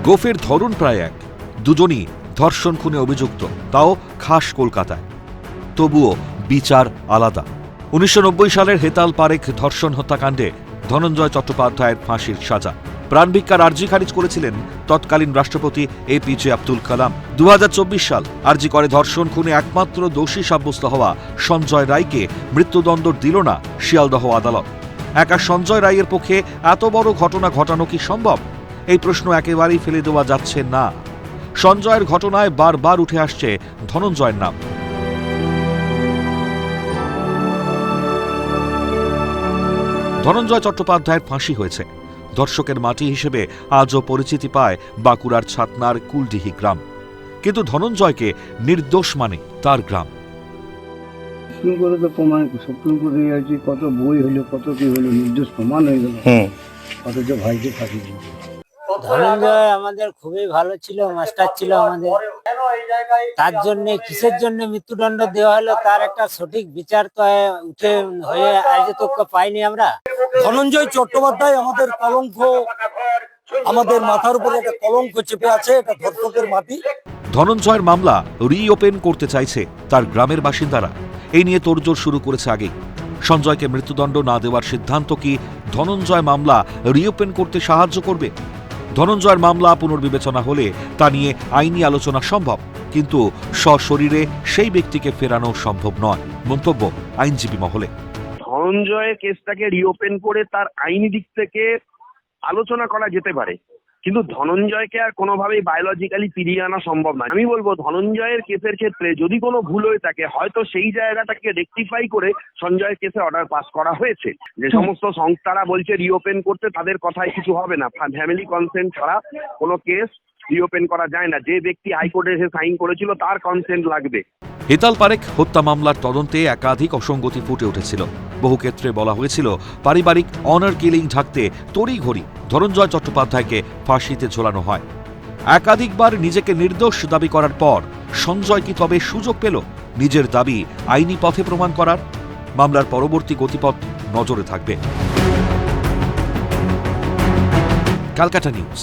গোফের ধরন প্রায় এক, দুজনই ধর্ষণ খুনে অভিযুক্ত, তাও খাস কলকাতায়। তবুও বিচার আলাদা। ১৯৯০ সালের হেতাল পারেখ ধর্ষণ হত্যাকাণ্ডে ধনঞ্জয় চট্টোপাধ্যায়ের ফাঁসির সাজা। প্রাণভিক্ষার আর্জি খারিজ করেছিলেন তৎকালীন রাষ্ট্রপতি APJ আব্দুল কালাম। ২০২৪ সাল আর্জি করে ধর্ষণ খুনে একমাত্র দোষী সাব্যস্ত হওয়া সঞ্জয় রায়কে মৃত্যুদণ্ড দিল না শিয়ালদহ আদালত। একা সঞ্জয় রায়ের পক্ষে এত বড় ঘটনা ঘটানো কি সম্ভব? এই প্রশ্ন একেবারেই ফেলে দেওয়া যাচ্ছে না। সঞ্জয়ের ঘটনায় বারবার উঠে আসছে ধনঞ্জয়ের নাম। ধনঞ্জয় চট্টোপাধ্যায়ের ফাঁসি হয়েছে। ধর্ষকের মাটি হিসেবে আজও পরিচিতি পায় বাঁকুড়ার ছাতনার কুলডিহি গ্রাম। কিন্তু ধনঞ্জয়কে নির্দোষ মানে তার গ্রাম। সুপ্রিম কোর্টে তো প্রমাণ, সুপ্রিম কোর্টে আছে কত বই হলো, কত কি হলো, নির্দোষ প্রমাণ হয়ে গেল, অথচ ভাইকে ফাঁসি দিল। ধনঞ্জয় আমাদের খুবই ভালো ছিল, মাস্টার ছিল আমাদের। তার জন্য কিসের জন্য মৃত্যুদণ্ড দেওয়া হলো তার একটা সঠিক বিচার তো উঠে হয়ে আজ তো পাইনি আমরা। ধনঞ্জয় চট্টোপাধ্যায় আমাদের কলঙ্ক, আমাদের মাথার উপরে একটা কলঙ্ক চেপে আছে, এটা ধর্ষকের মাটি। ধনঞ্জয়ের মামলা রিওপেন করতে চাইছে তার গ্রামের বাসিন্দারা। এই নিয়ে তোড়জোড় শুরু করেছে আগেই। সঞ্জয়কে মৃত্যুদণ্ড না দেওয়ার সিদ্ধান্ত কি ধনঞ্জয় মামলা রিওপেন করতে সাহায্য করবে? ধনঞ্জয়ের মামলা পুনর্বিবেচনা হলে তা নিয়ে আইনি আলোচনা সম্ভব, কিন্তু সশরীরে সেই ব্যক্তিকে ফেরানো সম্ভব নয়, মন্তব্য আইনজীবী মহলে। ধনঞ্জয়ের কেসটাকে রিওপেন করে তার আইনি দিক থেকে আলোচনা করা যেতে পারে, কিন্তু ধনঞ্জয়কে আর কোনোভাবেই বায়োলজিক্যালি ফিরিয়ে আনা সম্ভব নয়। আমি বলবো ধনঞ্জয়ের কেসের ক্ষেত্রে যদি কোনো ভুল হয়ে থাকে, হয়তো সেই জায়গাটাকে রেকটিফাই করে সঞ্জয়ের কেসে অর্ডার পাস করা হয়েছে। যে সমস্ত সংস্থারা বলছে রিওপেন করতে, তাদের কথায় কিছু হবে না। ফ্যামিলি কনসেন্ট ছাড়া কোনো কেস রিওপেন করা যায় না। যে ব্যক্তি হাইকোর্টে এসে সাইন করেছিল তার কনসেন্ট লাগবে। হেতাল পারেখ হত্যা মামলার তদন্তে একাধিক অসঙ্গতি ফুটে উঠেছিল। বহু ক্ষেত্রে বলা হয়েছিল পারিবারিক অনার কিলিং ঢাকতে তড়িঘড়ি ধনঞ্জয় চট্টোপাধ্যায়কে ফাঁসিতে ঝোলানো হয়। একাধিকবার নিজেকে নির্দোষ দাবি করার পর সঞ্জয় কি তবে সুযোগ পেল নিজের দাবি আইনি পথে প্রমাণ করার? মামলার পরবর্তী গতিপথ নজরে থাকবে। ক্যালকাটা নিউজ।